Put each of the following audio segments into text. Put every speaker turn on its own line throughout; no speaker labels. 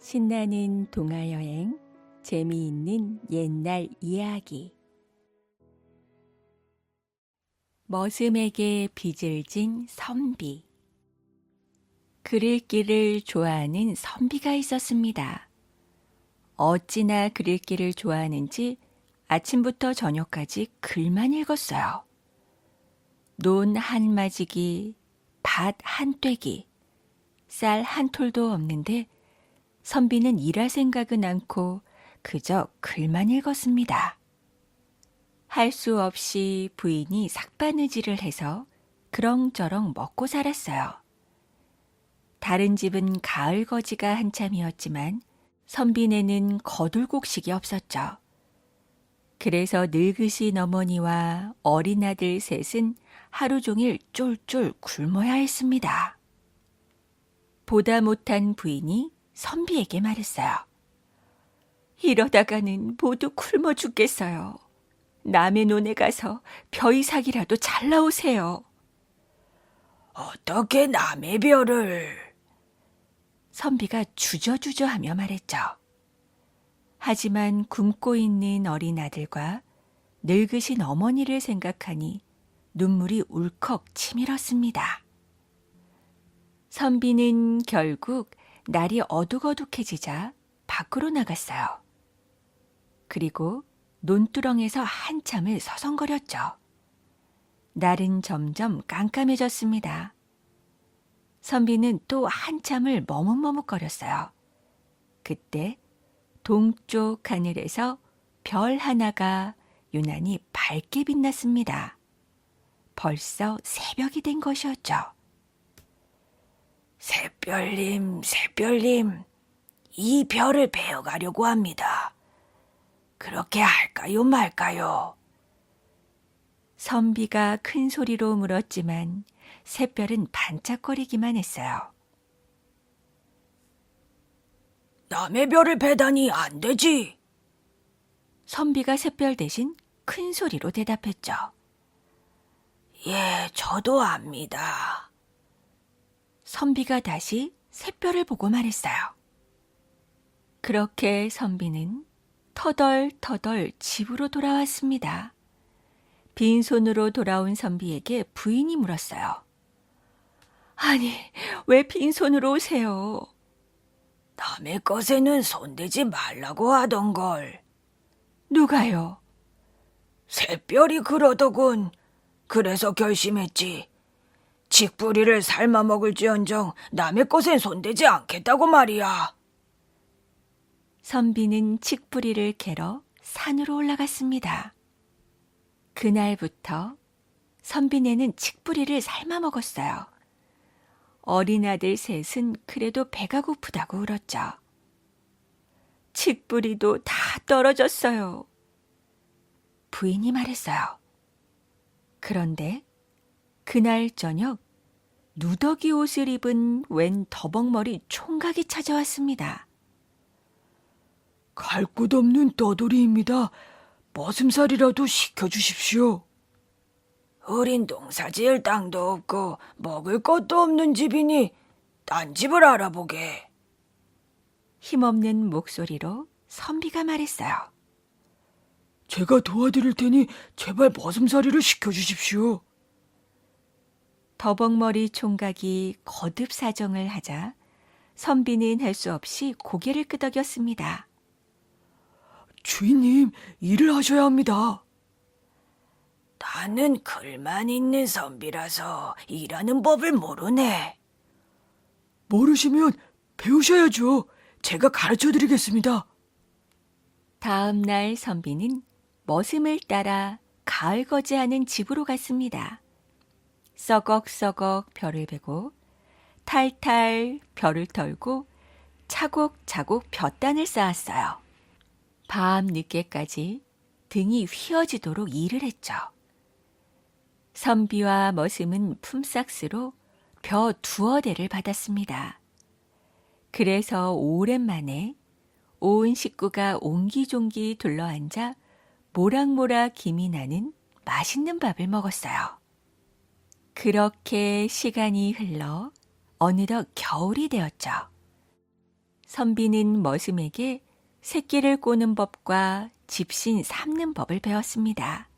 신나는 동화여행, 재미있는 옛날 이야기. 머슴에게 빚을 진 선비. 글 읽기를 좋아하는 선비가 있었습니다. 어찌나 글 읽기를 좋아하는지 아침부터 저녁까지 글만 읽었어요. 논 한 마지기, 밭 한 떼기, 쌀 한 톨도 없는데 선비는 일할 생각은 않고 그저 글만 읽었습니다. 할 수 없이 부인이 삭바느질을 해서 그렁저렁 먹고 살았어요. 다른 집은 가을 거지가 한참이었지만 선비네는 거둘곡식이 없었죠. 그래서 늙으신 어머니와 어린 아들 셋은 하루 종일 쫄쫄 굶어야 했습니다. 보다 못한 부인이 선비에게 말했어요. 이러다가는 모두 굶어 죽겠어요. 남의 논에 가서 벼이삭이라도 잘 나오세요.
어떻게 남의 벼를?
선비가 주저주저하며 말했죠. 하지만 굶고 있는 어린 아들과 늙으신 어머니를 생각하니 눈물이 울컥 치밀었습니다. 선비는 결국 날이 어둑어둑해지자 밖으로 나갔어요. 그리고 논두렁에서 한참을 서성거렸죠. 날은 점점 깜깜해졌습니다. 선비는 또 한참을 머뭇머뭇거렸어요. 그때 동쪽 하늘에서 별 하나가 유난히 밝게 빛났습니다. 벌써 새벽이 된 것이었죠.
새별님, 새별님, 이 별을 베어가려고 합니다. 그렇게 할까요, 말까요?
선비가 큰 소리로 물었지만 샛별은 반짝거리기만 했어요.
남의 별을 베다니 안 되지.
선비가 샛별 대신 큰 소리로 대답했죠.
예, 저도 압니다.
선비가 다시 샛별을 보고 말했어요. 그렇게 선비는 터덜터덜 집으로 돌아왔습니다. 빈손으로 돌아온 선비에게 부인이 물었어요. 아니, 왜 빈손으로 오세요?
남의 것에는 손대지 말라고 하던걸.
누가요?
새별이 그러더군. 그래서 결심했지. 칡뿌리를 삶아 먹을지언정 남의 것엔 손대지 않겠다고 말이야.
선비는 칡뿌리를 캐러 산으로 올라갔습니다. 그날부터 선비네는 칡뿌리를 삶아 먹었어요. 어린 아들 셋은 그래도 배가 고프다고 울었죠. 칡뿌리도 다 떨어졌어요. 부인이 말했어요. 그런데 그날 저녁 누더기 옷을 입은 웬 더벅머리 총각이 찾아왔습니다.
갈 곳 없는 떠돌이입니다. 머슴살이라도 시켜주십시오. 우린 농사 지을 땅도 없고 먹을 것도 없는 집이니 딴 집을 알아보게.
힘없는 목소리로 선비가 말했어요.
제가 도와드릴 테니 제발 머슴살이를 시켜주십시오.
더벅머리 총각이 거듭 사정을 하자 선비는 할 수 없이 고개를 끄덕였습니다.
주인님, 일을 하셔야 합니다. 나는 글만 있는 선비라서 일하는 법을 모르네. 모르시면 배우셔야죠. 제가 가르쳐드리겠습니다.
다음 날 선비는 머슴을 따라 가을 거지하는 집으로 갔습니다. 썩걱썩걱 벼를 베고 탈탈 벼를 털고 차곡차곡 벼단을 쌓았어요. 밤 늦게까지 등이 휘어지도록 일을 했죠. 선비와 머슴은 품삯으로 벼 2어대를 받았습니다. 그래서 오랜만에 온 식구가 옹기종기 둘러앉아 모락모락 김이 나는 맛있는 밥을 먹었어요. 그렇게 시간이 흘러 어느덧 겨울이 되었죠. 선비는 머슴에게 새끼를 꼬는 법과 집신 삶는 법을 배웠습니다.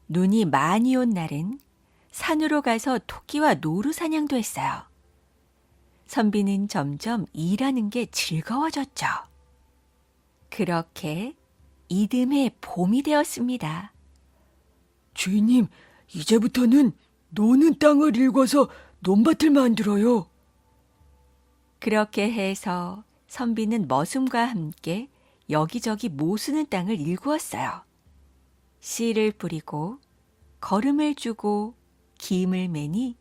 눈이 많이 온 날은 산으로 가서 토끼와 노루 사냥도 했어요. 선비는 점점 일하는 게 즐거워졌죠. 그렇게 이듬해 봄이 되었습니다.
주인님, 이제부터는 노는 땅을 일궈서 논밭을 만들어요.
그렇게 해서 선비는 머슴과 함께 여기저기 모쓰는 땅을 일구었어요. 씨를 뿌리고 거름을 주고 김을 매니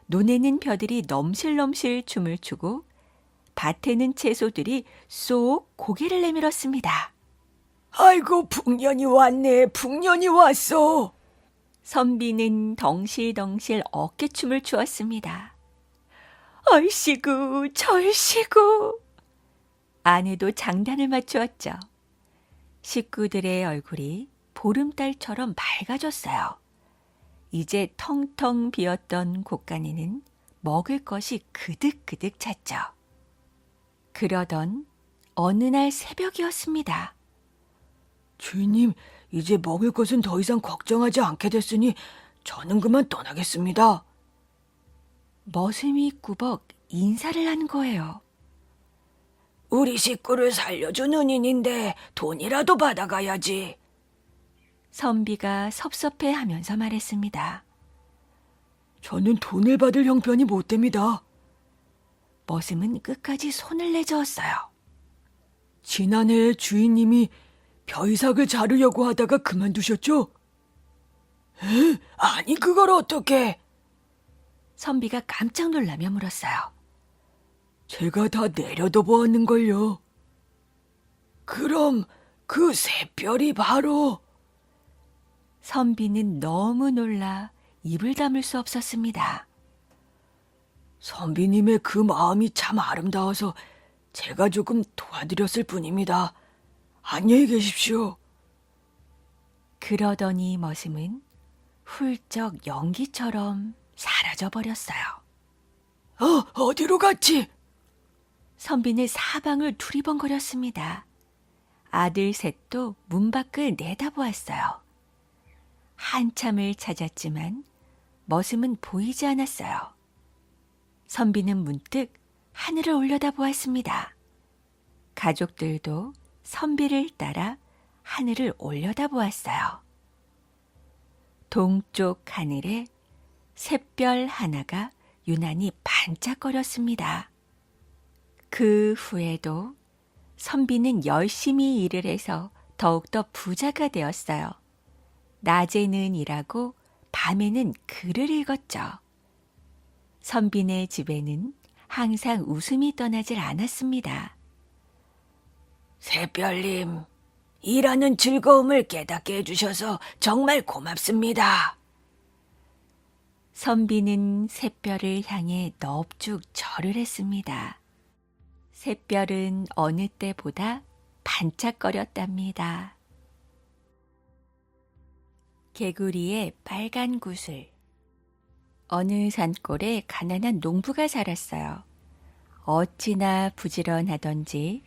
논에는 벼들이 넘실넘실 춤을 추고 밭에는 채소들이 쏙 고개를 내밀었습니다.
아이고, 풍년이 왔네. 풍년이 왔어.
선비는 덩실덩실 어깨춤을 추었습니다. 얼씨구 절씨구. 아내도 장단을 맞추었죠. 식구들의 얼굴이 보름달처럼 밝아졌어요. 이제 텅텅 비었던 곳간에는 먹을 것이 그득그득 찼죠. 그러던 어느 날 새벽이었습니다.
주인님, 이제 먹을 것은 더 이상 걱정하지 않게 됐으니 저는 그만 떠나겠습니다.
머슴이 꾸벅 인사를 한 거예요.
우리 식구를 살려주는 인인데 돈이라도 받아가야지.
선비가 섭섭해하면서 말했습니다.
저는 돈을 받을 형편이 못 됩니다.
머슴은 끝까지 손을 내저었어요.
지난해에 주인님이 벼이삭을 자르려고 하다가 그만두셨죠? 에? 아니, 그걸 어떻게?
선비가 깜짝 놀라며 물었어요.
제가 다 내려다 보았는걸요. 그럼 그 새별이 바로...
선비는 너무 놀라 입을 다물 수 없었습니다.
선비님의 그 마음이 참 아름다워서 제가 조금 도와드렸을 뿐입니다. 안녕히 계십시오.
그러더니 머슴은 훌쩍 연기처럼 사라져버렸어요.
어디로 갔지?
선비는 사방을 두리번거렸습니다. 아들 셋도 문 밖을 내다보았어요. 한참을 찾았지만 머슴은 보이지 않았어요. 선비는 문득 하늘을 올려다보았습니다. 가족들도 선비를 따라 하늘을 올려다보았어요. 동쪽 하늘에 샛별 하나가 유난히 반짝거렸습니다. 그 후에도 선비는 열심히 일을 해서 더욱더 부자가 되었어요. 낮에는 일하고 밤에는 글을 읽었죠. 선비네 집에는 항상 웃음이 떠나질 않았습니다.
새별님, 일하는 즐거움을 깨닫게 해주셔서 정말 고맙습니다.
선비는 샛별을 향해 넙죽 절을 했습니다. 샛별은 어느 때보다 반짝거렸답니다. 개구리의 빨간 구슬. 어느 산골에 가난한 농부가 살았어요. 어찌나 부지런하던지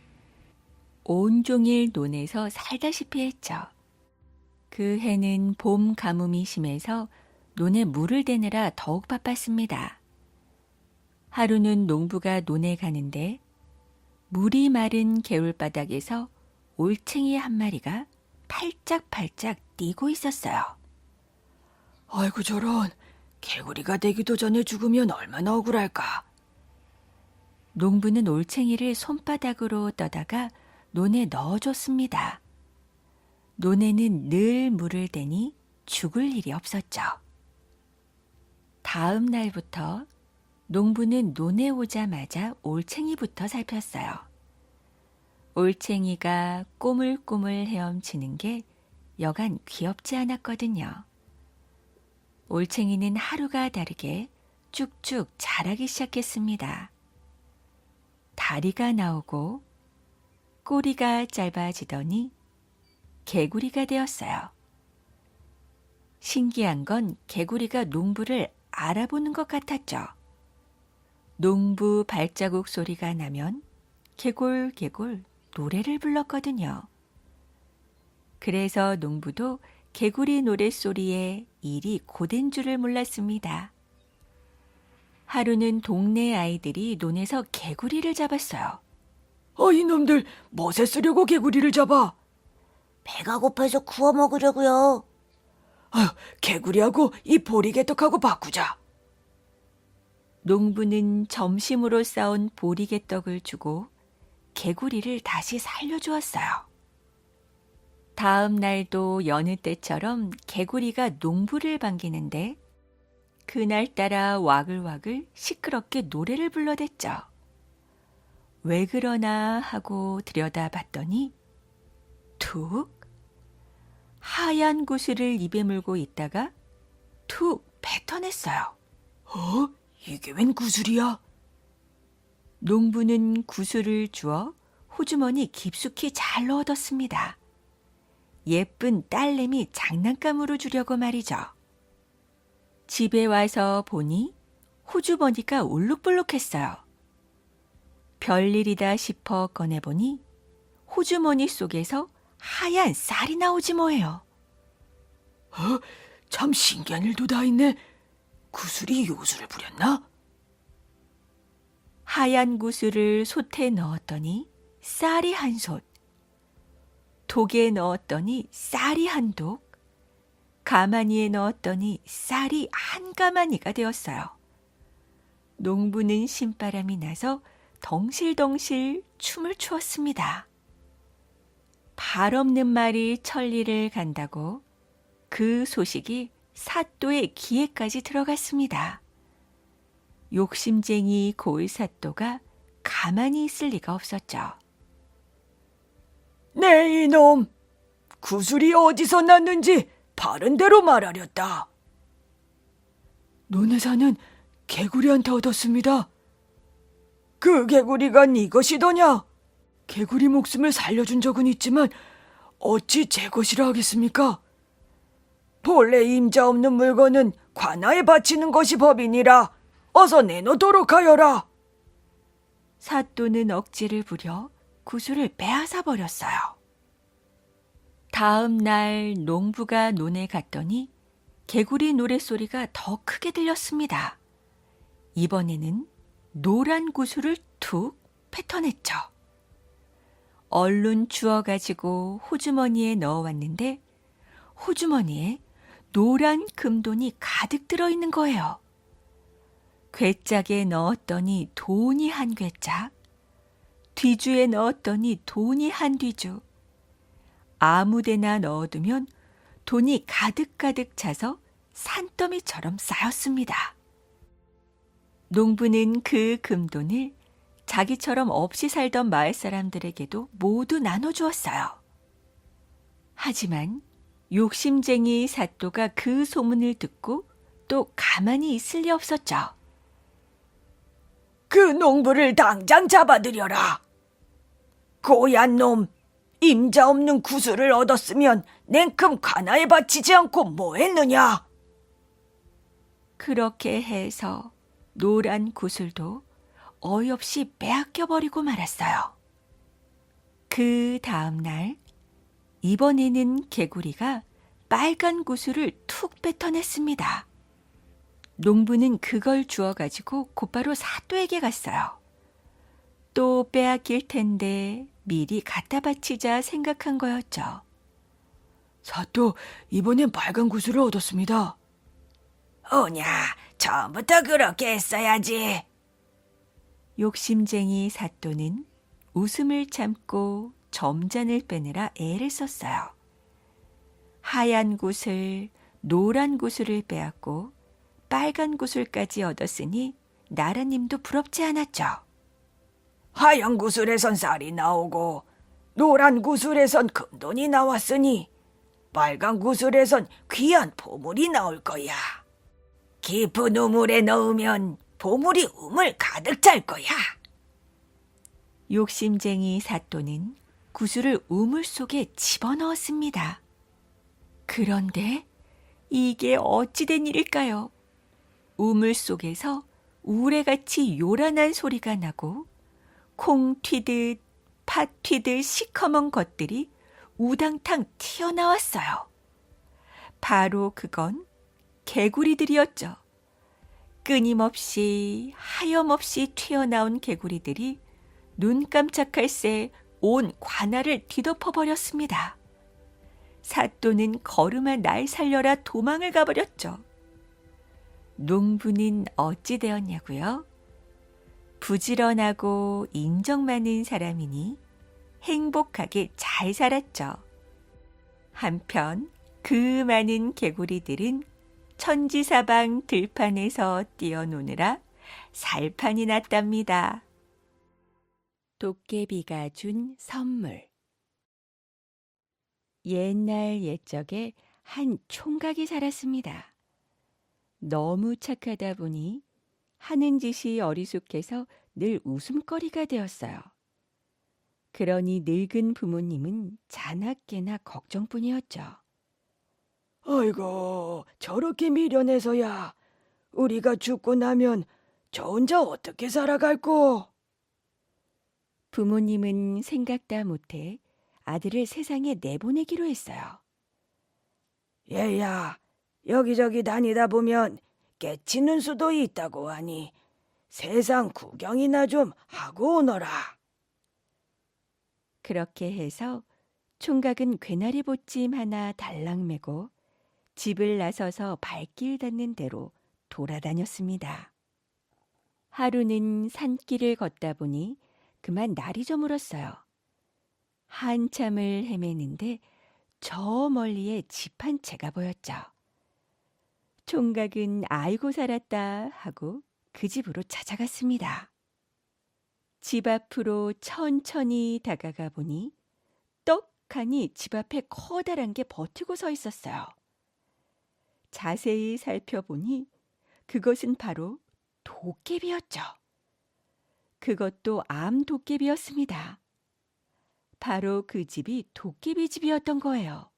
온종일 논에서 살다시피 했죠. 그 해는 봄 가뭄이 심해서 논에 물을 대느라 더욱 바빴습니다. 하루는 농부가 논에 가는데 물이 마른 개울바닥에서 올챙이 한 마리가 팔짝팔짝 뛰고 있었어요.
아이고 저런, 개구리가 되기도 전에 죽으면 얼마나 억울할까.
농부는 올챙이를 손바닥으로 떠다가 논에 넣어줬습니다. 논에는 늘 물을 대니 죽을 일이 없었죠. 다음 날부터 농부는 논에 오자마자 올챙이부터 살폈어요. 올챙이가 꼬물꼬물 헤엄치는 게 여간 귀엽지 않았거든요. 올챙이는 하루가 다르게 쭉쭉 자라기 시작했습니다. 다리가 나오고 꼬리가 짧아지더니 개구리가 되었어요. 신기한 건 개구리가 농부를 알아보는 것 같았죠. 농부 발자국 소리가 나면 개골개골 노래를 불렀거든요. 그래서 농부도 개구리 노랫소리에 일이 고된 줄을 몰랐습니다. 하루는 동네 아이들이 논에서 개구리를 잡았어요.
이놈들 멋에 쓰려고 개구리를 잡아.
배가 고파서 구워 먹으려고요.
아휴, 개구리하고 이 보리개떡하고 바꾸자.
농부는 점심으로 싸온 보리개떡을 주고 개구리를 다시 살려주었어요. 다음 날도 여느 때처럼 개구리가 농부를 반기는데 그날따라 와글와글 시끄럽게 노래를 불러댔죠. 왜 그러나 하고 들여다봤더니 툭! 하얀 구슬을 입에 물고 있다가 툭 뱉어냈어요.
이게 웬 구슬이야?
농부는 구슬을 주어 호주머니 깊숙이 잘 넣어뒀습니다. 예쁜 딸내미 장난감으로 주려고 말이죠. 집에 와서 보니 호주머니가 울룩불룩했어요. 별일이다 싶어 꺼내보니 호주머니 속에서 하얀 쌀이 나오지 뭐예요.
참 신기한 일도 다 있네. 구슬이 요술을 부렸나?
하얀 구슬을 솥에 넣었더니 쌀이 한 솥, 독에 넣었더니 쌀이 한 독, 가마니에 넣었더니 쌀이 한 가마니가 되었어요. 농부는 신바람이 나서 덩실덩실 춤을 추었습니다. 발 없는 말이 천리를 간다고 그 소식이 사또의 귀에까지 들어갔습니다. 욕심쟁이 고을사또가 가만히 있을 리가 없었죠.
네 이놈, 구슬이 어디서 났는지 바른 대로 말하렸다. 논에 사는 개구리한테 얻었습니다. 그 개구리가 네 것이더냐? 개구리 목숨을 살려준 적은 있지만 어찌 제 것이라 하겠습니까? 본래 임자 없는 물건은 관아에 바치는 것이 법이니라. 어서 내놓도록 하여라.
사또는 억지를 부려 구슬을 빼앗아 버렸어요. 다음 날 농부가 논에 갔더니 개구리 노랫소리가 더 크게 들렸습니다. 이번에는 노란 구슬을 툭 뱉어냈죠. 얼른 주워가지고 호주머니에 넣어왔는데 호주머니에 노란 금돈이 가득 들어있는 거예요. 괴짝에 넣었더니 돈이 한 괴짝, 뒤주에 넣었더니 돈이 한 뒤주, 아무데나 넣어두면 돈이 가득가득 차서 산더미처럼 쌓였습니다. 농부는 그 금돈을 자기처럼 없이 살던 마을 사람들에게도 모두 나눠주었어요. 하지만 욕심쟁이 사또가 그 소문을 듣고 또 가만히 있을 리 없었죠.
그 농부를 당장 잡아들여라. 고얀 놈, 임자 없는 구슬을 얻었으면 냉큼 관아에 바치지 않고 뭐 했느냐?
그렇게 해서 노란 구슬도 어이없이 빼앗겨버리고 말았어요. 그 다음 날 이번에는 개구리가 빨간 구슬을 툭 뱉어냈습니다. 농부는 그걸 주워가지고 곧바로 사또에게 갔어요. 또 빼앗길 텐데 미리 갖다 바치자 생각한 거였죠.
사또, 이번엔 빨간 구슬을 얻었습니다.
오냐, 처음부터 그렇게 했어야지.
욕심쟁이 사또는 웃음을 참고 점잔을 빼느라 애를 썼어요. 하얀 구슬, 노란 구슬을 빼앗고 빨간 구슬까지 얻었으니 나라님도 부럽지 않았죠.
하얀 구슬에선 쌀이 나오고 노란 구슬에선 금돈이 나왔으니 빨간 구슬에선 귀한 보물이 나올 거야. 깊은 우물에 넣으면 보물이 우물 가득 찰 거야.
욕심쟁이 사또는 구슬을 우물 속에 집어넣었습니다. 그런데 이게 어찌된 일일까요? 우물 속에서 우레같이 요란한 소리가 나고 콩 튀듯 팥 튀듯 시커먼 것들이 우당탕 튀어나왔어요. 바로 그건 개구리들이었죠. 끊임없이 하염없이 튀어나온 개구리들이 눈 깜짝할 새 온 관아를 뒤덮어버렸습니다. 사또는 걸음아 날 살려라 도망을 가버렸죠. 농부는 어찌 되었냐고요? 부지런하고 인정 많은 사람이니 행복하게 잘 살았죠. 한편 그 많은 개구리들은 천지사방 들판에서 뛰어노느라 살판이 났답니다. 도깨비가 준 선물. 옛날 옛적에 한 총각이 살았습니다. 너무 착하다 보니 하는 짓이 어리숙해서 늘 웃음거리가 되었어요. 그러니 늙은 부모님은 자나깨나 걱정뿐이었죠.
아이고, 저렇게 미련해서야 우리가 죽고 나면 저 혼자 어떻게 살아갈꼬?
부모님은 생각다 못해 아들을 세상에 내보내기로 했어요.
얘야, 여기저기 다니다 보면 깨치는 수도 있다고 하니 세상 구경이나 좀 하고 오너라.
그렇게 해서 총각은 괴나리 보찜 하나 달랑 메고 집을 나서서 발길 닿는 대로 돌아다녔습니다. 하루는 산길을 걷다 보니 그만 날이 저물었어요. 한참을 헤매는데 저 멀리에 집 한 채가 보였죠. 총각은 아이고 살았다 하고 그 집으로 찾아갔습니다. 집 앞으로 천천히 다가가 보니 떡하니 집 앞에 커다란 게 버티고 서 있었어요. 자세히 살펴보니 그것은 바로 도깨비였죠. 그것도 암 도깨비였습니다. 바로 그 집이 도깨비 집이었던 거예요.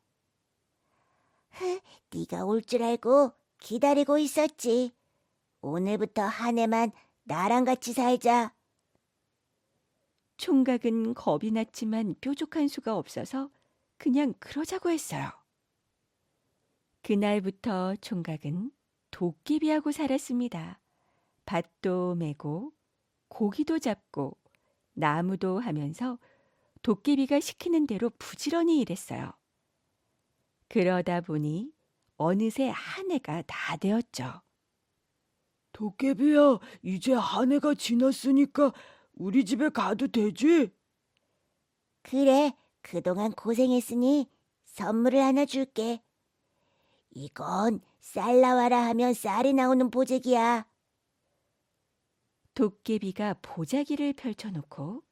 네가 올 줄 알고 기다리고 있었지. 오늘부터 한 해만 나랑 같이 살자.
총각은 겁이 났지만 뾰족한 수가 없어서 그냥 그러자고 했어요. 그날부터 총각은 도깨비하고 살았습니다. 밭도 메고 고기도 잡고 나무도 하면서 도깨비가 시키는 대로 부지런히 일했어요. 그러다 보니 어느새 한 해가 다 되었죠.
도깨비야, 이제 한 해가 지났으니까 우리 집에 가도 되지?
그래, 그동안 고생했으니 선물을 하나 줄게. 이건 쌀 나와라 하면 쌀이 나오는 보재기야.
도깨비가 보자기를 펼쳐놓고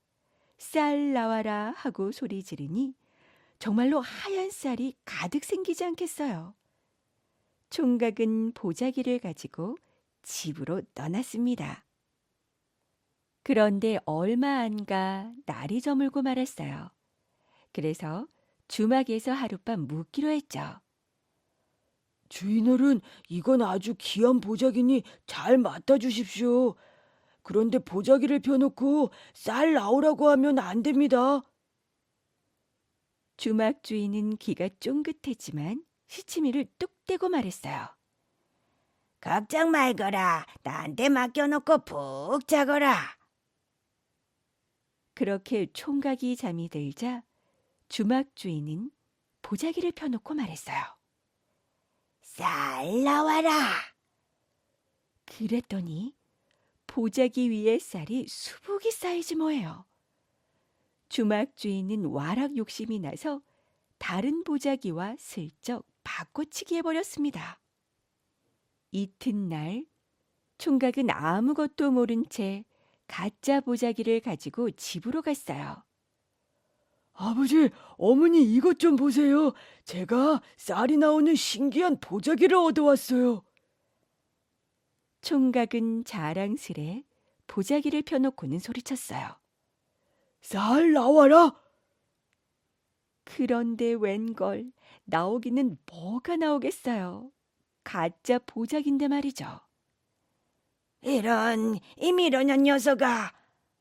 쌀 나와라 하고 소리 지르니 정말로 하얀 쌀이 가득 생기지 않겠어요. 총각은 보자기를 가지고 집으로 떠났습니다. 그런데 얼마 안 가 날이 저물고 말았어요. 그래서 주막에서 하룻밤 묵기로 했죠.
주인어른, 이건 아주 귀한 보자기니 잘 맡아주십시오. 그런데 보자기를 펴놓고 쌀 나오라고 하면 안 됩니다.
주막 주인은 귀가 쫑긋했지만 시치미를 뚝 떼고 말했어요.
걱정 말거라. 나한테 맡겨놓고 푹 자거라.
그렇게 총각이 잠이 들자 주막 주인은 보자기를 펴놓고 말했어요.
쌀 나와라.
그랬더니 보자기 위에 쌀이 수북이 쌓이지 뭐예요. 주막 주인은 와락 욕심이 나서 다른 보자기와 슬쩍 바꿔치기 해버렸습니다. 이튿날 총각은 아무것도 모른 채 가짜 보자기를 가지고 집으로 갔어요.
아버지, 어머니 이것 좀 보세요. 제가 쌀이 나오는 신기한 보자기를 얻어왔어요.
총각은 자랑스레 보자기를 펴놓고는 소리쳤어요.
쌀 나와라!
그런데 웬걸 나오기는 뭐가 나오겠어요. 가짜 보자기인데 말이죠.
이런, 이 미련한 녀석아.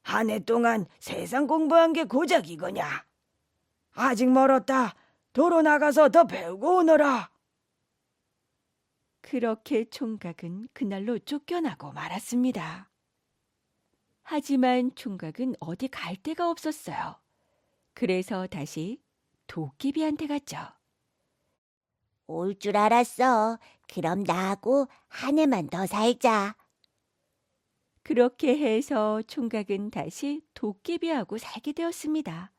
한 해 동안 세상 공부한 게 고작 이거냐? 아직 멀었다. 도로 나가서 더 배우고 오너라.
그렇게 총각은 그날로 쫓겨나고 말았습니다. 하지만 총각은 어디 갈 데가 없었어요. 그래서 다시 도깨비한테 갔죠.
올 줄 알았어. 그럼 나하고 한 해만 더 살자.
그렇게 해서 총각은 다시 도깨비하고 살게 되었습니다.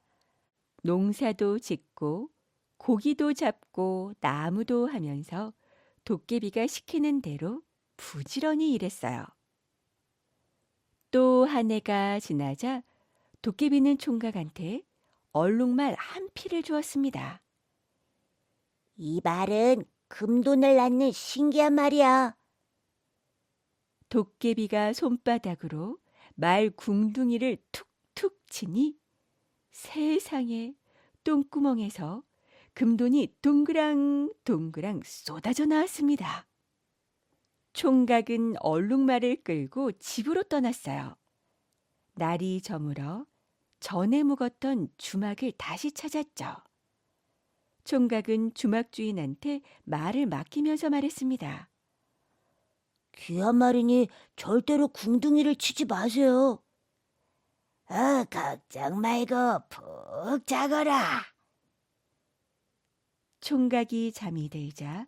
농사도 짓고 고기도 잡고 나무도 하면서 도깨비가 시키는 대로 부지런히 일했어요. 또 한 해가 지나자 도깨비는 총각한테 얼룩말 한 피를 주었습니다.
이 말은 금돈을 낳는 신기한 말이야.
도깨비가 손바닥으로 말 궁둥이를 툭툭 치니 세상에 똥구멍에서 금돈이 동그랑 동그랑 쏟아져 나왔습니다. 총각은 얼룩말을 끌고 집으로 떠났어요. 날이 저물어 전에 묵었던 주막을 다시 찾았죠. 총각은 주막 주인한테 말을 맡기면서 말했습니다.
귀한 말이니 절대로 궁둥이를 치지 마세요. 걱정 말고 푹 자거라.
총각이 잠이 들자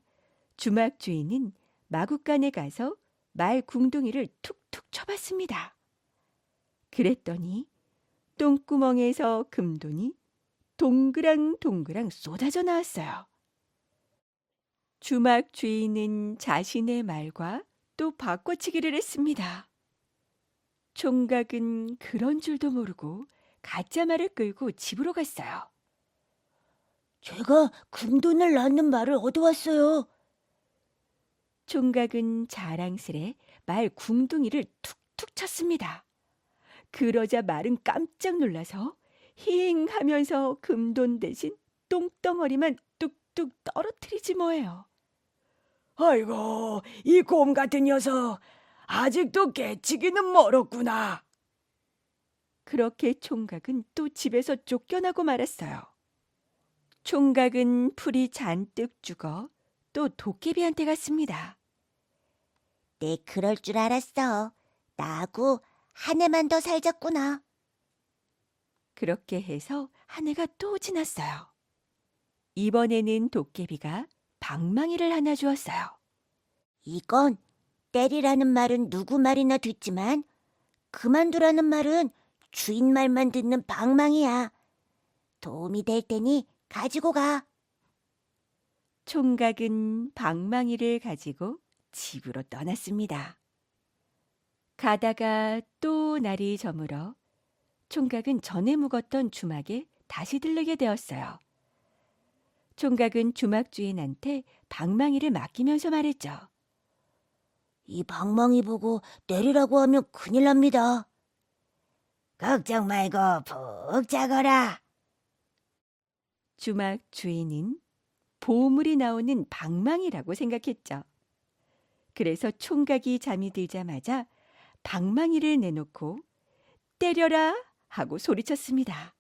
주막 주인은 마구간에 가서 말 궁둥이를 툭툭 쳐봤습니다. 그랬더니 똥구멍에서 금돈이 동그랑 동그랑 쏟아져 나왔어요. 주막 주인은 자신의 말과 또 바꿔치기를 했습니다. 총각은 그런 줄도 모르고 가짜 말을 끌고 집으로 갔어요.
제가 금돈을 낳는 말을 얻어왔어요.
총각은 자랑스레 말 궁둥이를 툭툭 쳤습니다. 그러자 말은 깜짝 놀라서 힝 하면서 금돈 대신 똥덩어리만 뚝뚝 떨어뜨리지 뭐예요.
아이고, 이 곰 같은 녀석. 아직도 깨치기는 멀었구나.
그렇게 총각은 또 집에서 쫓겨나고 말았어요. 총각은 풀이 잔뜩 죽어 또 도깨비한테 갔습니다.
내 그럴 줄 알았어. 나하고 한 해만 더 살자꾸나.
그렇게 해서 한 해가 또 지났어요. 이번에는 도깨비가 방망이를 하나 주었어요.
이건 때리라는 말은 누구 말이나 듣지만 그만두라는 말은 주인 말만 듣는 방망이야. 도움이 될 테니 가지고 가.
총각은 방망이를 가지고 집으로 떠났습니다. 가다가 또 날이 저물어 총각은 전에 묵었던 주막에 다시 들르게 되었어요. 총각은 주막 주인한테 방망이를 맡기면서 말했죠.
이 방망이 보고 내리라고 하면 큰일 납니다. 걱정 말고 푹 자거라.
주막 주인은 보물이 나오는 방망이라고 생각했죠. 그래서 총각이 잠이 들자마자 방망이를 내놓고 때려라 하고 소리쳤습니다.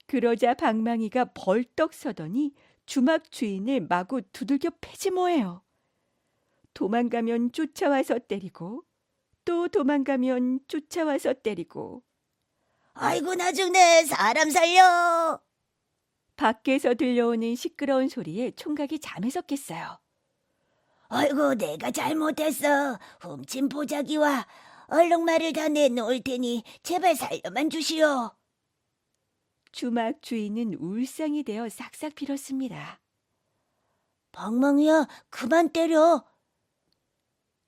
그러자 방망이가 벌떡 서더니 주막 주인을 마구 두들겨 패지 뭐예요. 도망가면 쫓아와서 때리고 또 도망가면 쫓아와서 때리고
아이고 나 죽네. 사람 살려.
밖에서 들려오는 시끄러운 소리에 총각이 잠에서 깼어요.
아이고 내가 잘못했어. 훔친 보자기와 얼룩말을 다 내놓을 테니 제발 살려만 주시오.
주막 주인은 울상이 되어 싹싹 빌었습니다.
방망이야 그만 때려.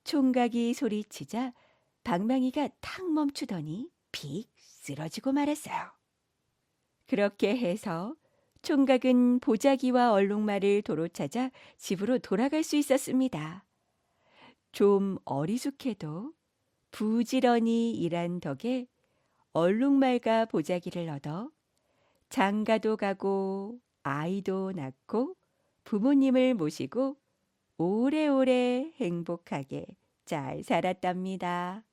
총각이 소리치자 방망이가 탁 멈추더니 픽 쓰러지고 말았어요. 그렇게 해서 총각은 보자기와 얼룩말을 도로 찾아 집으로 돌아갈 수 있었습니다. 좀 어리숙해도 부지런히 일한 덕에 얼룩말과 보자기를 얻어 장가도 가고 아이도 낳고 부모님을 모시고 오래오래 행복하게 잘 살았답니다.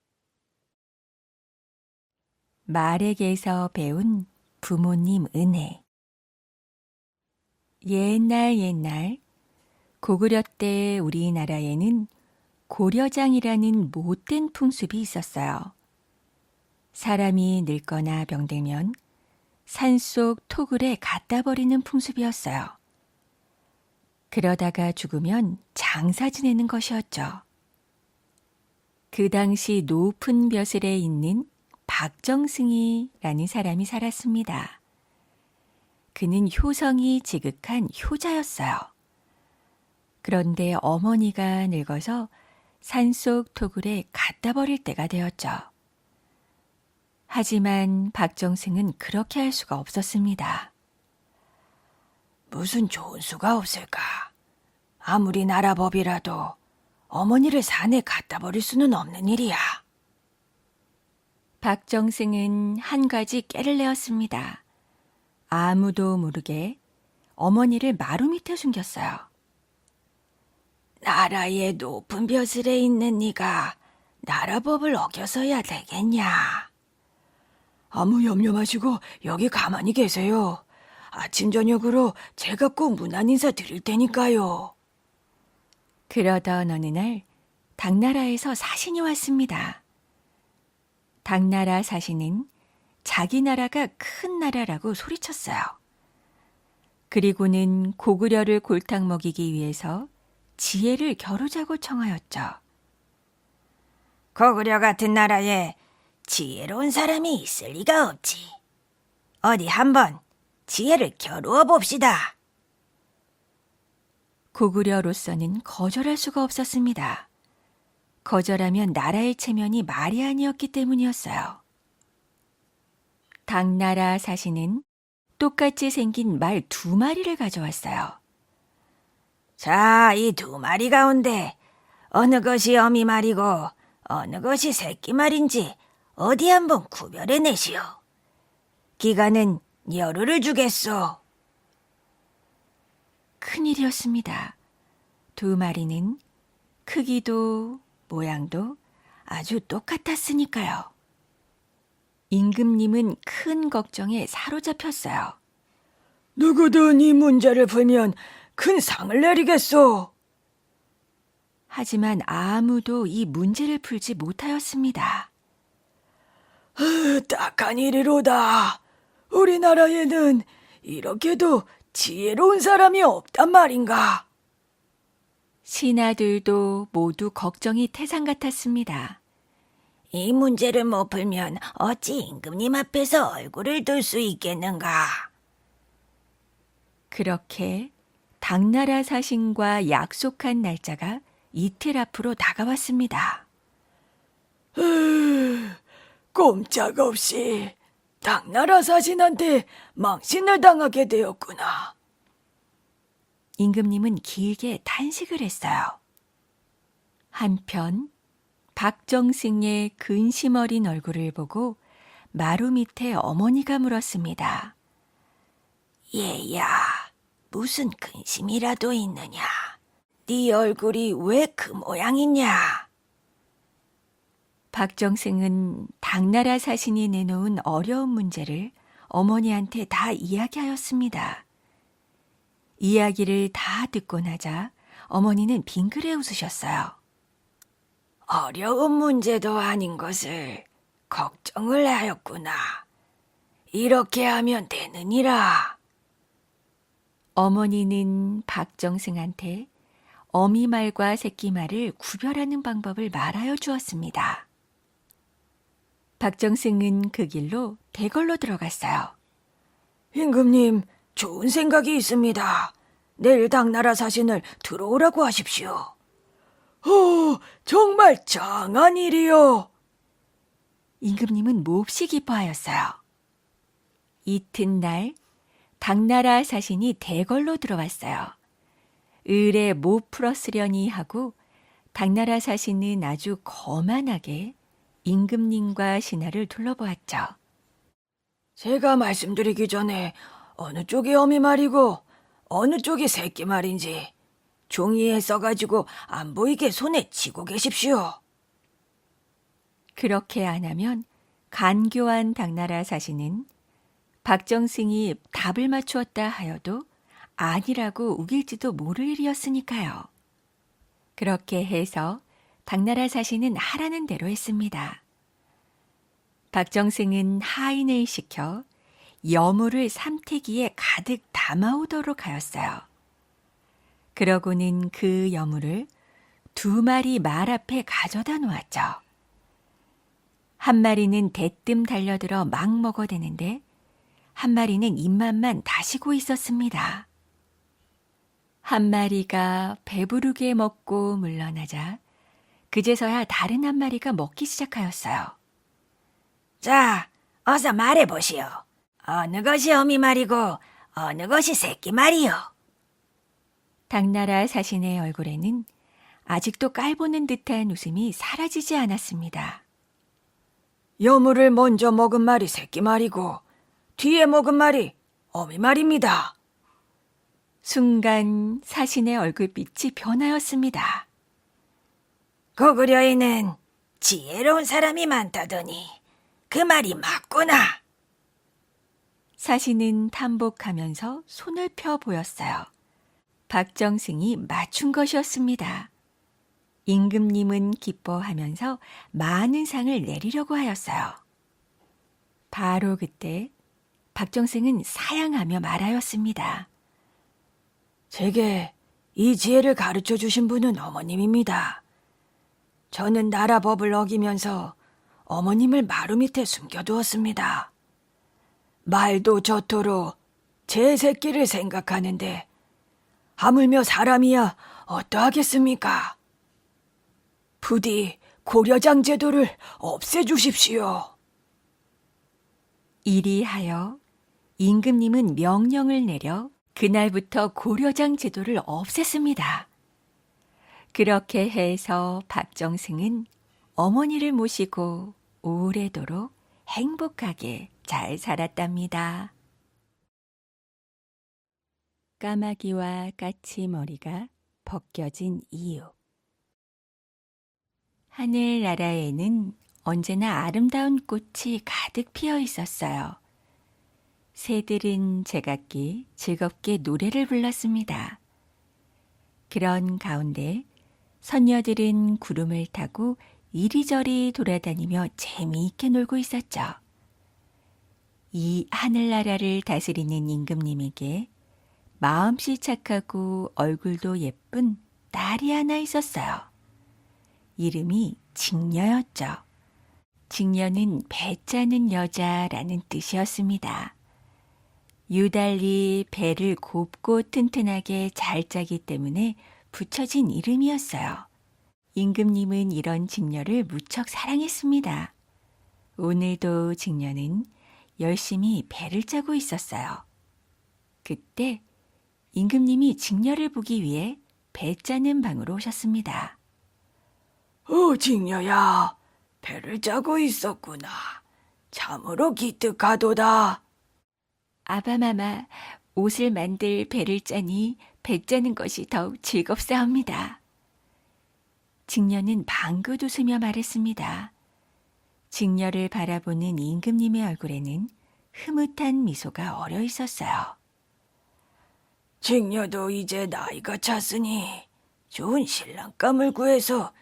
말에게서 배운 부모님 은혜. 옛날 고구려 때 우리나라에는 고려장이라는 못된 풍습이 있었어요. 사람이 늙거나 병들면 산속 토굴에 갖다 버리는 풍습이었어요. 그러다가 죽으면 장사 지내는 것이었죠. 그 당시 높은 벼슬에 있는 박정승이라는 사람이 살았습니다. 그는 효성이 지극한 효자였어요. 그런데 어머니가 늙어서 산속 토굴에 갖다 버릴 때가 되었죠. 하지만 박정승은 그렇게 할 수가 없었습니다.
무슨 좋은 수가 없을까? 아무리 나라 법이라도 어머니를 산에 갖다 버릴 수는 없는 일이야.
박정승은 한 가지 깨를 내었습니다. 아무도 모르게 어머니를 마루 밑에 숨겼어요.
나라의 높은 벼슬에 있는 네가 나라 법을 어겨서야 되겠냐? 아무 염려 마시고 여기 가만히 계세요. 아침 저녁으로 제가 꼭 문안 인사 드릴 테니까요.
그러던 어느 날 당나라에서 사신이 왔습니다. 당나라 사신은 자기 나라가 큰 나라라고 소리쳤어요. 그리고는 고구려를 골탕 먹이기 위해서 지혜를 겨루자고 청하였죠.
고구려 같은 나라에 지혜로운 사람이 있을 리가 없지. 어디 한번 지혜를 겨루어 봅시다.
고구려로서는 거절할 수가 없었습니다. 거절하면 나라의 체면이 말이 아니었기 때문이었어요. 당나라 사신은 똑같이 생긴 말 2마리를 가져왔어요.
자, 이 2마리 가운데 어느 것이 어미 말이고 어느 것이 새끼 말인지 어디 한번 구별해 내시오. 기간은 열흘을 주겠소.
큰일이었습니다. 2마리는 크기도 모양도 아주 똑같았으니까요. 임금님은 큰 걱정에 사로잡혔어요.
누구든 이 문제를 풀면 큰 상을 내리겠소.
하지만 아무도 이 문제를 풀지 못하였습니다.
딱한 일이로다. 우리나라에는 이렇게도 지혜로운 사람이 없단 말인가.
신하들도 모두 걱정이 태산 같았습니다.
이 문제를 못 풀면 어찌 임금님 앞에서 얼굴을 들 수 있겠는가.
그렇게 당나라 사신과 약속한 날짜가 이틀 앞으로 다가왔습니다.
꼼짝없이 당나라 사신한테 망신을 당하게 되었구나.
임금님은 길게 탄식을 했어요. 한편 박정승의 근심 어린 얼굴을 보고 마루 밑에 어머니가 물었습니다.
얘야, 무슨 근심이라도 있느냐? 네 얼굴이 왜 그 모양이냐?
박정승은 당나라 사신이 내놓은 어려운 문제를 어머니한테 다 이야기하였습니다. 이야기를 다 듣고 나자 어머니는 빙그레 웃으셨어요.
어려운 문제도 아닌 것을 걱정을 하였구나. 이렇게 하면 되느니라.
어머니는 박정승한테 어미말과 새끼말을 구별하는 방법을 말하여 주었습니다. 박정승은 그 길로 대궐로 들어갔어요.
임금님, 좋은 생각이 있습니다. 내일 당나라 사신을 들어오라고 하십시오. 정말 장한 일이요.
임금님은 몹시 기뻐하였어요. 이튿날 당나라 사신이 대궐로 들어왔어요. 을에 못 풀었으려니 하고 당나라 사신은 아주 거만하게 임금님과 신하를 둘러보았죠.
제가 말씀드리기 전에 어느 쪽이 어미 말이고 어느 쪽이 새끼 말인지 종이에 써가지고 안 보이게 손에 쥐고 계십시오.
그렇게 안 하면 간교한 당나라 사신은 박정승이 답을 맞추었다 하여도 아니라고 우길지도 모를 일이었으니까요. 그렇게 해서 당나라 사신은 하라는 대로 했습니다. 박정승은 하인을 시켜 여물을 삼태기에 가득 담아오도록 하였어요. 그러고는 그 여물을 2마리 말 앞에 가져다 놓았죠. 한 마리는 대뜸 달려들어 막 먹어대는데 한 마리는 입맛만 다시고 있었습니다. 한 마리가 배부르게 먹고 물러나자 그제서야 다른 한 마리가 먹기 시작하였어요.
자, 어서 말해보시오. 어느 것이 어미 말이고 어느 것이 새끼 말이요?
당나라 사신의 얼굴에는 아직도 깔보는 듯한 웃음이 사라지지 않았습니다.
여물을 먼저 먹은 말이 새끼 말이고 뒤에 먹은 말이 어미 말입니다.
순간 사신의 얼굴빛이 변하였습니다.
고구려에는 지혜로운 사람이 많다더니 그 말이 맞구나.
사신은 탐복하면서 손을 펴 보였어요. 박정승이 맞춘 것이었습니다. 임금님은 기뻐하면서 많은 상을 내리려고 하였어요. 바로 그때 박정승은 사양하며 말하였습니다.
제게 이 지혜를 가르쳐 주신 분은 어머님입니다. 저는 나라 법을 어기면서 어머님을 마루 밑에 숨겨두었습니다. 말도 저토록 제 새끼를 생각하는데 하물며 사람이야 어떠하겠습니까? 부디 고려장 제도를 없애주십시오.
이리하여 임금님은 명령을 내려 그날부터 고려장 제도를 없앴습니다. 그렇게 해서 박정승은 어머니를 모시고 오래도록 행복하게 잘 살았답니다. 까마귀와 까치머리가 벗겨진 이유. 하늘나라에는 언제나 아름다운 꽃이 가득 피어 있었어요. 새들은 제각기 즐겁게 노래를 불렀습니다. 그런 가운데 선녀들은 구름을 타고 이리저리 돌아다니며 재미있게 놀고 있었죠. 이 하늘나라를 다스리는 임금님에게 마음씨 착하고 얼굴도 예쁜 딸이 하나 있었어요. 이름이 직녀였죠. 직녀는 배 짜는 여자라는 뜻이었습니다. 유달리 배를 곱고 튼튼하게 잘 짜기 때문에 붙여진 이름이었어요. 임금님은 이런 직녀를 무척 사랑했습니다. 오늘도 직녀는 열심히 배를 짜고 있었어요. 그때 임금님이 직녀를 보기 위해 배 짜는 방으로 오셨습니다.
직녀야, 배를 짜고 있었구나. 참으로 기특하도다.
아바마마, 옷을 만들 배를 짜니 배 짜는 것이 더욱 즐겁사옵니다. 직녀는 방긋 웃으며 말했습니다. 직녀를 바라보는 임금님의 얼굴에는 흐뭇한 미소가 어려 있었어요.
직녀도 이제 나이가 찼으니 좋은 신랑감을 구해서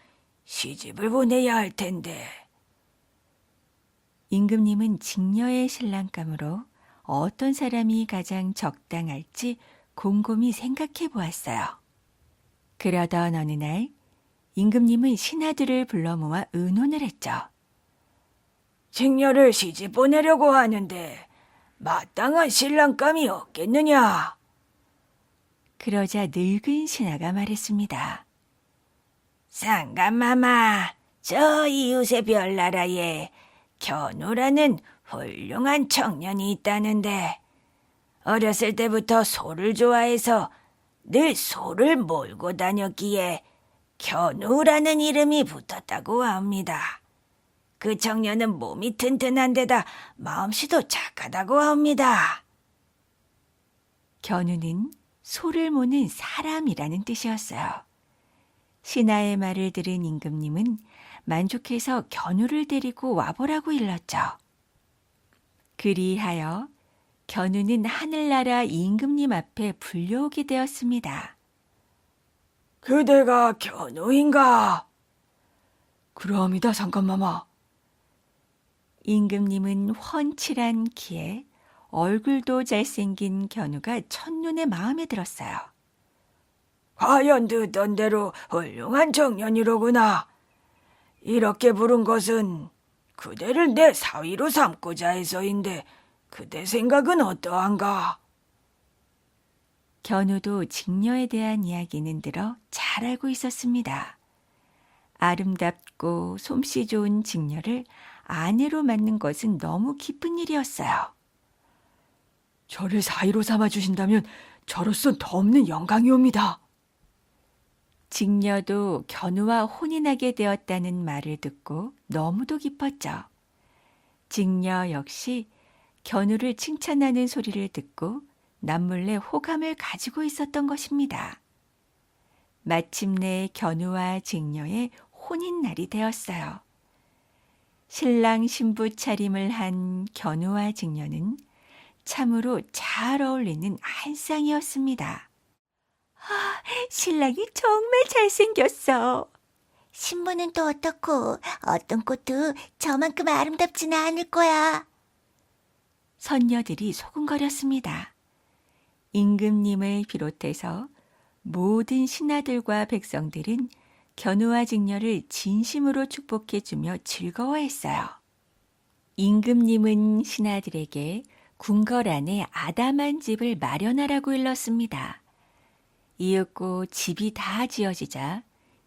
시집을 보내야 할 텐데.
임금님은 직녀의 신랑감으로 어떤 사람이 가장 적당할지 곰곰이 생각해 보았어요. 그러던 어느 날 임금님은 신하들을 불러 모아 의논을 했죠.
직녀를 시집 보내려고 하는데 마땅한 신랑감이 없겠느냐?
그러자 늙은 신하가 말했습니다.
상감마마, 저 이웃의 별나라에 견우라는 훌륭한 청년이 있다는데 어렸을 때부터 소를 좋아해서 늘 소를 몰고 다녔기에 견우라는 이름이 붙었다고 합니다. 그 청년은 몸이 튼튼한 데다 마음씨도 착하다고 합니다.
견우는 소를 모는 사람이라는 뜻이었어요. 신하의 말을 들은 임금님은 만족해서 견우를 데리고 와보라고 일렀죠. 그리하여 견우는 하늘나라 임금님 앞에 불려오게 되었습니다.
그대가 견우인가? 그럼이다, 상감마마.
임금님은 훤칠한 키에 얼굴도 잘생긴 견우가 첫눈에 마음에 들었어요.
과연 듣던 대로 훌륭한 청년이로구나. 이렇게 부른 것은 그대를 내 사위로 삼고자 해서인데 그대 생각은 어떠한가?
견우도 직녀에 대한 이야기는 들어 잘 알고 있었습니다. 아름답고 솜씨 좋은 직녀를 아내로 맡는 것은 너무 기쁜 일이었어요.
저를 사위로 삼아주신다면 저로선 더없는 영광이옵니다.
직녀도 견우와 혼인하게 되었다는 말을 듣고 너무도 기뻤죠. 직녀 역시 견우를 칭찬하는 소리를 듣고 남몰래 호감을 가지고 있었던 것입니다. 마침내 견우와 직녀의 혼인날이 되었어요. 신랑 신부 차림을 한 견우와 직녀는 참으로 잘 어울리는 한 쌍이었습니다. 신랑이 정말 잘생겼어.
신부는 또 어떻고 어떤 꽃도 저만큼 아름답지는 않을 거야.
선녀들이 소근거렸습니다. 임금님을 비롯해서 모든 신하들과 백성들은 견우와 직녀를 진심으로 축복해주며 즐거워했어요. 임금님은 신하들에게 궁궐 안에 아담한 집을 마련하라고 일렀습니다. 이윽고 집이 다 지어지자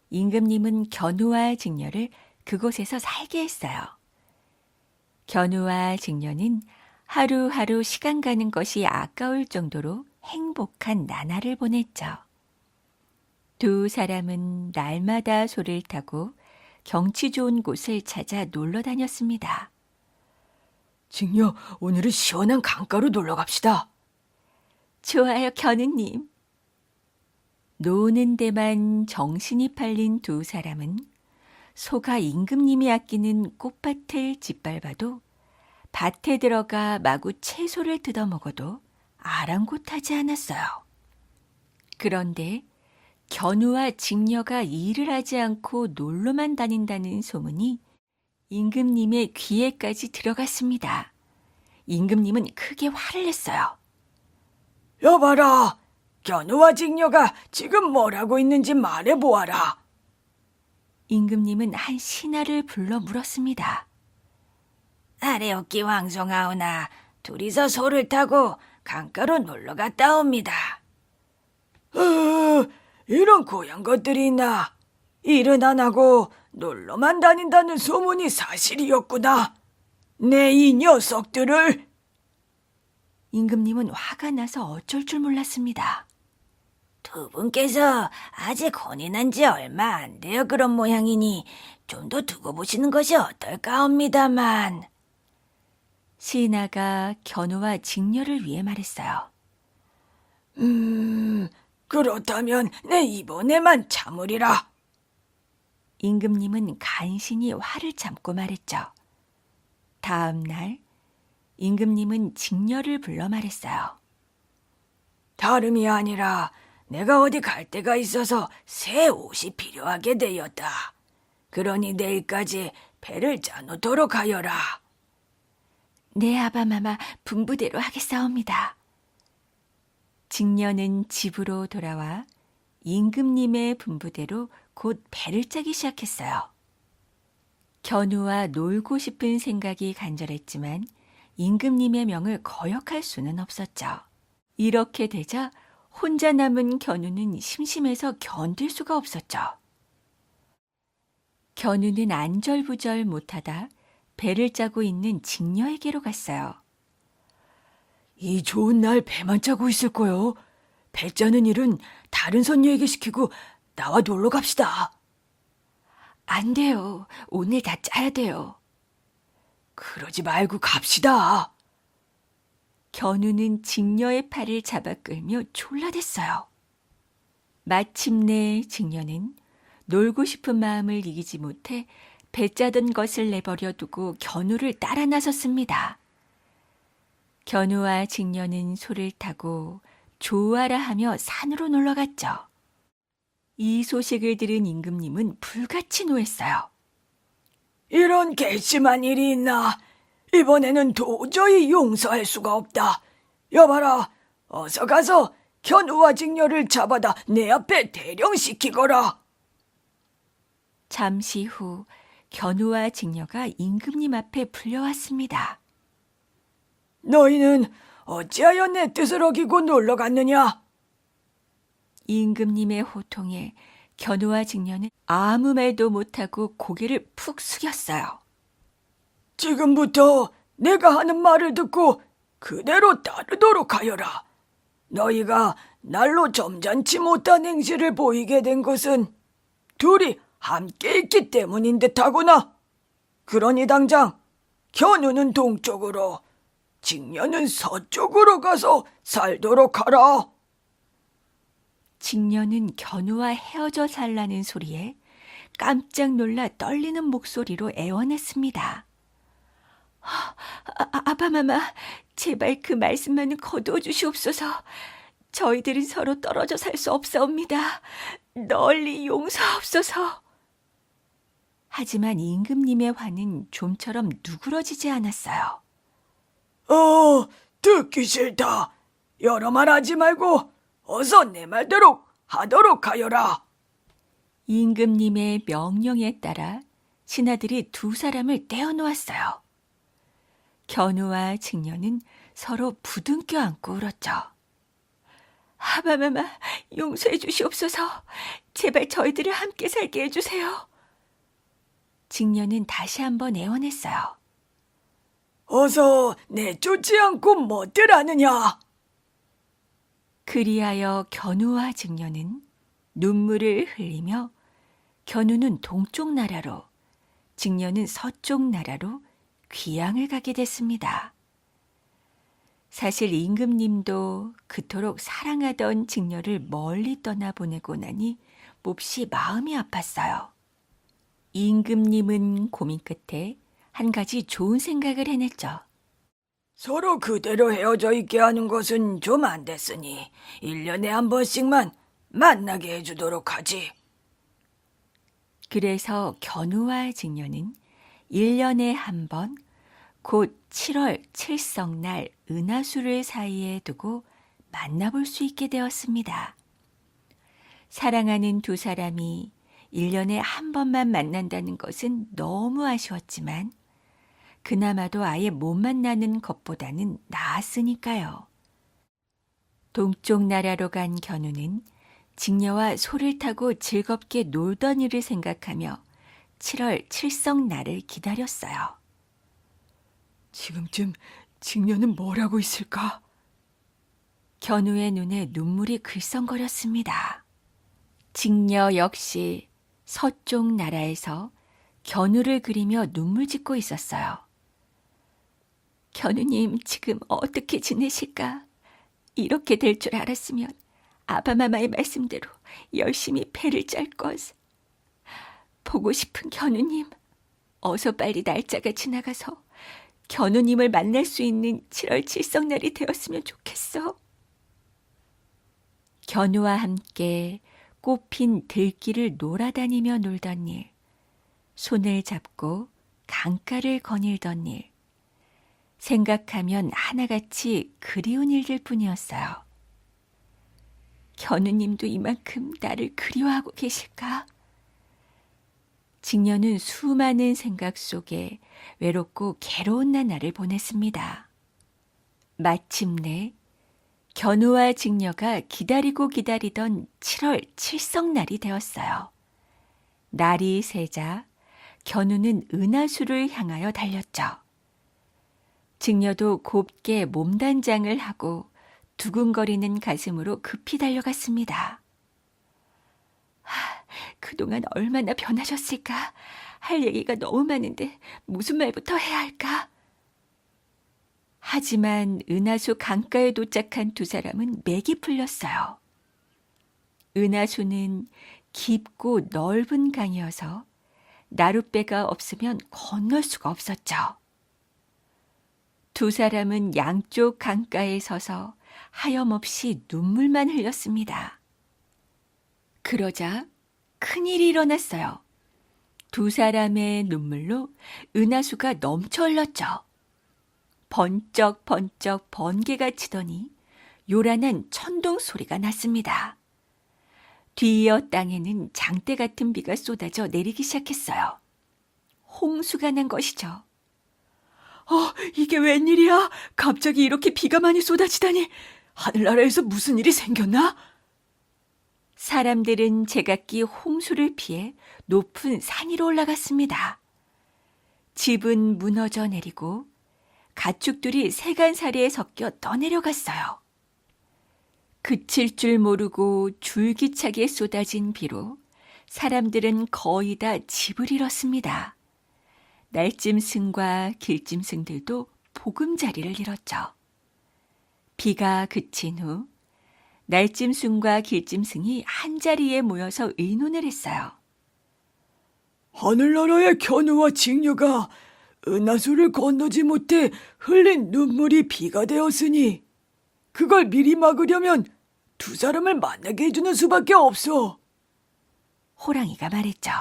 임금님은 견우와 직녀를 그곳에서 살게 했어요. 견우와 직녀는 하루하루 시간 가는 것이 아까울 정도로 행복한 나날을 보냈죠. 두 사람은 날마다 소를 타고 경치 좋은 곳을 찾아 놀러 다녔습니다.
직녀, 오늘은 시원한 강가로 놀러 갑시다.
좋아요, 견우님. 노는 데만 정신이 팔린 두 사람은 소가 임금님이 아끼는 꽃밭을 짓밟아도 밭에 들어가 마구 채소를 뜯어먹어도 아랑곳하지 않았어요. 그런데 견우와 직녀가 일을 하지 않고 놀러만 다닌다는 소문이 임금님의 귀에까지 들어갔습니다. 임금님은 크게 화를 냈어요.
여봐라, 견우와 직녀가 지금 뭘 하고 있는지 말해보아라.
임금님은 한 신하를 불러 물었습니다.
아래옵기 왕송하오나 둘이서 소를 타고 강가로 놀러 갔다 옵니다. 이런 고향 것들이 있나? 일은 안 하고 놀러만 다닌다는 소문이 사실이었구나. 내 이 녀석들을.
임금님은 화가 나서 어쩔 줄 몰랐습니다.
두 분께서 아직 혼인한 지 얼마 안 되어 그런 모양이니 좀 더 두고 보시는 것이 어떨까옵니다만.
신하가 견우와 직녀를 위해 말했어요.
그렇다면 내 이번에만 참으리라.
임금님은 간신히 화를 참고 말했죠. 다음 날 임금님은 직녀를 불러 말했어요.
다름이 아니라 내가 어디 갈 데가 있어서 새 옷이 필요하게 되었다. 그러니 내일까지 배를 짜놓도록 하여라.
네, 아바마마, 분부대로 하겠사옵니다. 직녀는 집으로 돌아와 임금님의 분부대로 곧 배를 짜기 시작했어요. 견우와 놀고 싶은 생각이 간절했지만 임금님의 명을 거역할 수는 없었죠. 이렇게 되자 혼자 남은 견우는 심심해서 견딜 수가 없었죠. 견우는 안절부절 못하다 배를 짜고 있는 직녀에게로 갔어요.
이 좋은 날 배만 짜고 있을 거요. 배 짜는 일은 다른 선녀에게 시키고 나와 놀러 갑시다.
안 돼요. 오늘 다 짜야 돼요.
그러지 말고 갑시다.
견우는 직녀의 팔을 잡아 끌며 졸라댔어요. 마침내 직녀는 놀고 싶은 마음을 이기지 못해 배 짜던 것을 내버려 두고 견우를 따라 나섰습니다. 견우와 직녀는 소를 타고 좋아라 하며 산으로 놀러 갔죠. 이 소식을 들은 임금님은 불같이 노했어요.
이런 괘씸한 일이 있나? 이번에는 도저히 용서할 수가 없다. 여봐라, 어서 가서 견우와 직녀를 잡아다 내 앞에 대령시키거라.
잠시 후 견우와 직녀가 임금님 앞에 불려왔습니다.
너희는 어찌하여 내 뜻을 어기고 놀러 갔느냐?
임금님의 호통에 견우와 직녀는 아무 말도 못하고 고개를 푹 숙였어요.
지금부터 내가 하는 말을 듣고 그대로 따르도록 하여라. 너희가 날로 점잖지 못한 행실을 보이게 된 것은 둘이 함께 있기 때문인 듯하구나. 그러니 당장 견우는 동쪽으로, 직녀는 서쪽으로 가서 살도록 하라.
직녀는 견우와 헤어져 살라는 소리에 깜짝 놀라 떨리는 목소리로 애원했습니다. 아바마마, 제발 그 말씀만은 거두어 주시옵소서. 저희들은 서로 떨어져 살 수 없사옵니다. 널리 용서하옵소서. 하지만 임금님의 화는 좀처럼 누그러지지 않았어요.
듣기 싫다. 여러 말 하지 말고 어서 내 말대로 하도록 하여라.
임금님의 명령에 따라 신하들이 두 사람을 떼어놓았어요. 견우와 직녀는 서로 부둥켜 안고 울었죠. 아바마마, 용서해 주시옵소서. 제발 저희들을 함께 살게 해주세요. 직녀는 다시 한번 애원했어요.
어서 내쫓지 않고 뭐들 하느냐?
그리하여 견우와 직녀는 눈물을 흘리며 견우는 동쪽 나라로, 직녀는 서쪽 나라로 귀양을 가게 됐습니다. 사실 임금님도 그토록 사랑하던 직녀를 멀리 떠나보내고 나니 몹시 마음이 아팠어요. 임금님은 고민 끝에 한 가지 좋은 생각을 해냈죠.
서로 그대로 헤어져 있게 하는 것은 좀 안 됐으니 1년에 한 번씩만 만나게 해주도록 하지.
그래서 견우와 직녀는 1년에 한 번, 곧 7월 칠성날 은하수를 사이에 두고 만나볼 수 있게 되었습니다. 사랑하는 두 사람이 1년에 한 번만 만난다는 것은 너무 아쉬웠지만 그나마도 아예 못 만나는 것보다는 나았으니까요. 동쪽 나라로 간 견우는 직녀와 소를 타고 즐겁게 놀던 일을 생각하며 7월 칠성날을 기다렸어요.
지금쯤 직녀는 뭘 하고 있을까?
견우의 눈에 눈물이 글썽거렸습니다. 직녀 역시 서쪽 나라에서 견우를 그리며 눈물 짓고 있었어요. 견우님 지금 어떻게 지내실까? 이렇게 될 줄 알았으면 아바마마의 말씀대로 열심히 배를 짤 것. 보고 싶은 견우님, 어서 빨리 날짜가 지나가서 견우님을 만날 수 있는 7월 칠성날이 되었으면 좋겠어. 견우와 함께 꽃핀 들길을 놀아다니며 놀던 일, 손을 잡고 강가를 거닐던 일, 생각하면 하나같이 그리운 일들 뿐이었어요. 견우님도 이만큼 나를 그리워하고 계실까? 직녀는 수많은 생각 속에 외롭고 괴로운 나날을 보냈습니다. 마침내 견우와 직녀가 기다리고 기다리던 7월 칠성날이 되었어요. 날이 새자 견우는 은하수를 향하여 달렸죠. 직녀도 곱게 몸단장을 하고 두근거리는 가슴으로 급히 달려갔습니다. 그동안 얼마나 변하셨을까? 할 얘기가 너무 많은데 무슨 말부터 해야 할까? 하지만 은하수 강가에 도착한 두 사람은 맥이 풀렸어요. 은하수는 깊고 넓은 강이어서 나룻배가 없으면 건널 수가 없었죠. 두 사람은 양쪽 강가에 서서 하염없이 눈물만 흘렸습니다. 그러자 큰일이 일어났어요. 두 사람의 눈물로 은하수가 넘쳐 흘렀죠. 번쩍번쩍 번개가 치더니 요란한 천둥 소리가 났습니다. 뒤이어 땅에는 장대 같은 비가 쏟아져 내리기 시작했어요. 홍수가 난 것이죠. 이게 웬일이야? 갑자기 이렇게 비가 많이 쏟아지다니. 하늘나라에서 무슨 일이 생겼나? 사람들은 제각기 홍수를 피해 높은 산 위로 올라갔습니다. 집은 무너져 내리고 가축들이 세간사리에 섞여 떠내려갔어요. 그칠 줄 모르고 줄기차게 쏟아진 비로 사람들은 거의 다 집을 잃었습니다. 날짐승과 길짐승들도 보금자리를 잃었죠. 비가 그친 후 날짐승과 길짐승이 한자리에 모여서 의논을 했어요.
하늘나라의 견우와 직녀가 은하수를 건너지 못해 흘린 눈물이 비가 되었으니 그걸 미리 막으려면 두 사람을 만나게 해주는 수밖에 없어.
호랑이가 말했죠.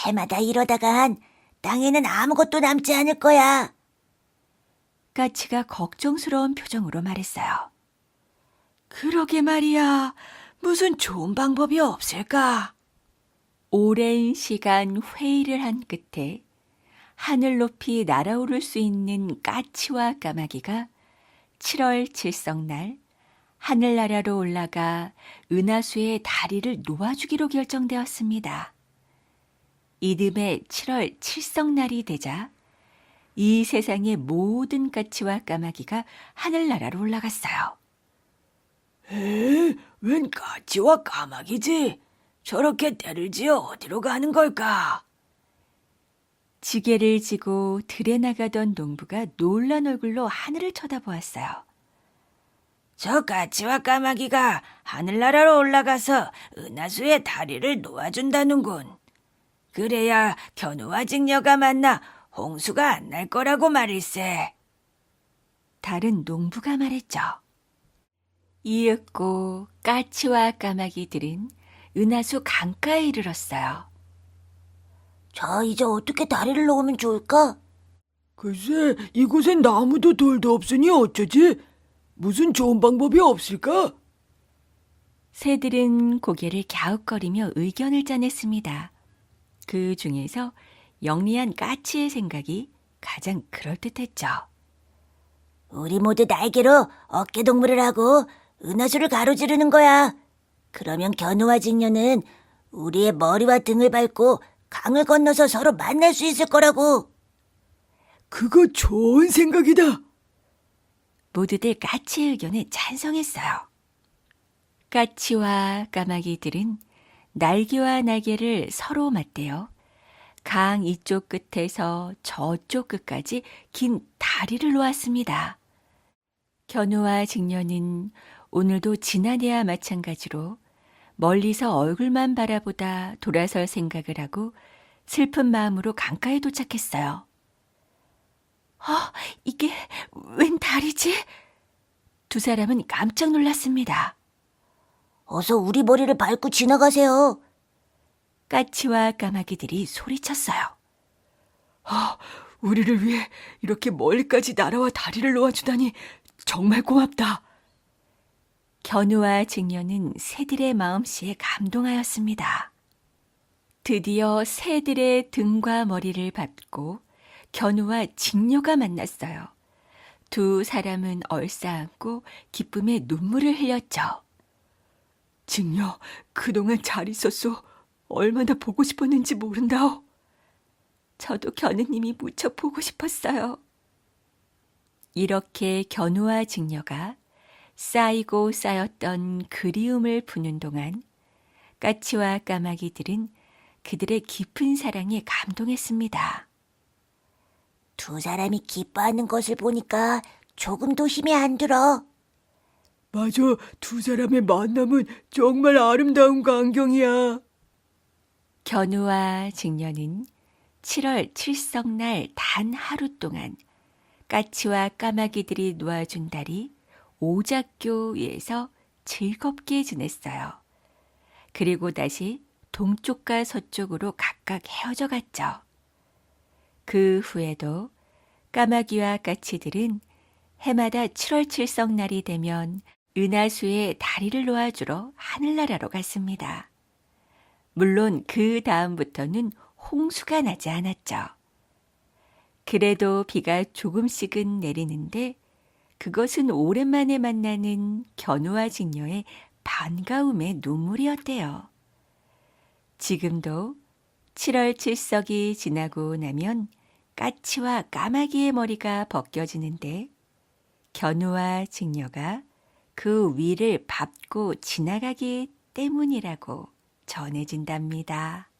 해마다 이러다간 땅에는 아무것도 남지 않을 거야.
까치가 걱정스러운 표정으로 말했어요. 그러게 말이야. 무슨 좋은 방법이 없을까? 오랜 시간 회의를 한 끝에 하늘 높이 날아오를 수 있는 까치와 까마귀가 7월 칠성날 하늘나라로 올라가 은하수의 다리를 놓아주기로 결정되었습니다. 이듬해 7월 칠성날이 되자 이 세상의 모든 까치와 까마귀가 하늘나라로 올라갔어요.
웬 까치와 까마귀지? 저렇게 떼를 지어 어디로 가는 걸까?
지게를 지고 들에 나가던 농부가 놀란 얼굴로 하늘을 쳐다보았어요.
저 까치와 까마귀가 하늘나라로 올라가서 은하수의 다리를 놓아준다는군. 그래야 견우와 직녀가 만나 홍수가 안 날 거라고 말일세.
다른 농부가 말했죠. 이윽고 까치와 까마귀들은 은하수 강가에 이르렀어요.
자, 이제 어떻게 다리를 놓으면 좋을까?
글쎄, 이곳엔 나무도 돌도 없으니 어쩌지? 무슨 좋은 방법이 없을까?
새들은 고개를 갸웃거리며 의견을 짜냈습니다. 그 중에서 영리한 까치의 생각이 가장 그럴듯했죠.
우리 모두 날개로 어깨동무를 하고 은하수를 가로지르는 거야. 그러면 견우와 직녀는 우리의 머리와 등을 밟고 강을 건너서 서로 만날 수 있을 거라고.
그거 좋은 생각이다.
모두들 까치의 의견에 찬성했어요. 까치와 까마귀들은 날개와 날개를 서로 맞대어 강 이쪽 끝에서 저쪽 끝까지 긴 다리를 놓았습니다. 견우와 직녀는 오늘도 지난해와 마찬가지로 멀리서 얼굴만 바라보다 돌아설 생각을 하고 슬픈 마음으로 강가에 도착했어요. 이게 웬 다리지? 두 사람은 깜짝 놀랐습니다.
어서 우리 머리를 밟고 지나가세요.
까치와 까마귀들이 소리쳤어요.
우리를 위해 이렇게 멀리까지 날아와 다리를 놓아주다니 정말 고맙다.
견우와 직녀는 새들의 마음씨에 감동하였습니다. 드디어 새들의 등과 머리를 밟고 견우와 직녀가 만났어요. 두 사람은 얼싸안고 기쁨에 눈물을 흘렸죠.
직녀, 그동안 잘 있었소. 얼마나 보고 싶었는지 모른다오.
저도 견우님이 무척 보고 싶었어요. 이렇게 견우와 직녀가 쌓이고 쌓였던 그리움을 푸는 동안 까치와 까마귀들은 그들의 깊은 사랑에 감동했습니다.
두 사람이 기뻐하는 것을 보니까 조금도 힘이 안 들어.
맞아, 두 사람의 만남은 정말 아름다운 광경이야.
견우와 직녀는 7월 칠성날 단 하루 동안 까치와 까마귀들이 놓아준 달이 오작교 위에서 즐겁게 지냈어요. 그리고 다시 동쪽과 서쪽으로 각각 헤어져 갔죠. 그 후에도 까마귀와 까치들은 해마다 7월 7석 날이 되면 은하수에 다리를 놓아주러 하늘나라로 갔습니다. 물론 그 다음부터는 홍수가 나지 않았죠. 그래도 비가 조금씩은 내리는데 그것은 오랜만에 만나는 견우와 직녀의 반가움의 눈물이었대요. 지금도 7월 7석이 지나고 나면 까치와 까마귀의 머리가 벗겨지는데 견우와 직녀가 그 위를 밟고 지나가기 때문이라고 전해진답니다.